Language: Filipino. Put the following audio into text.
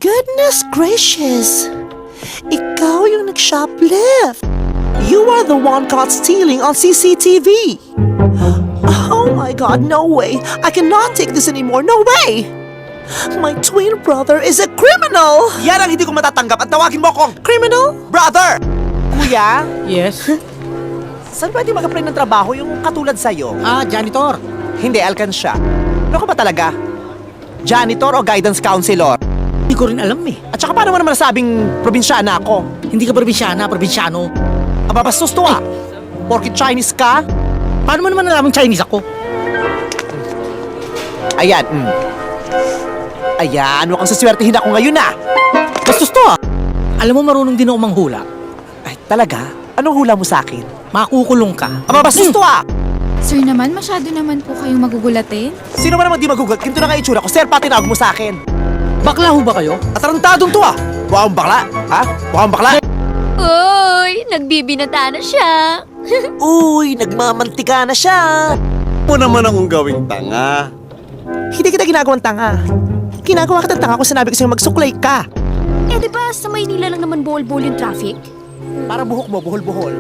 Goodness gracious! Ikaw yung nag-shoplift. You are the one caught stealing on CCTV. Oh my God, no way. I cannot take this anymore. No way! My twin brother is a criminal! Yan ang hindi ko matatanggap at tawagin mo akong Criminal? brother! Kuya, Yes? saan pwede mag-apply ng trabaho yung katulad sa'yo? Janitor. Hindi, alkansya. Ano ka ba talaga? Janitor o guidance counselor? Hindi ko rin alam eh. At saka paano mo naman nasabing probinsyana ako? Hindi ka probinsyano. Ababastos to ah! Porkit Chinese ka? Paano mo naman alamang Chinese ako? Ayan, Ayan, mukhang saswertihin ako ngayon ah! Bastos to ah. Alam mo marunong din ako manghula. Ay, talaga? Anong hula mo sa akin? Makukulong ka. Ababastos to ah! Sir naman, masyado naman po kayong magugulatin. Sino ba namang di magugulat? Ganito na nga itsura ko. Sir, tinawag mo sa akin. Bakla ho ba kayo? Atarantadong to ah! Mukhang bakla, ha? Mukhang bakla? Uy, nagbibinata na siya. Uy, nagmamantika na siya. Mo naman akong gawing tanga. Hindi kita ginagawang tanga. Ginagawa kitang tanga kung sinabi ko sa'yo magsuklay ka. Eh di ba sa Maynila lang naman buhol-buhol yung traffic? Para buhok mo, buhol-buhol.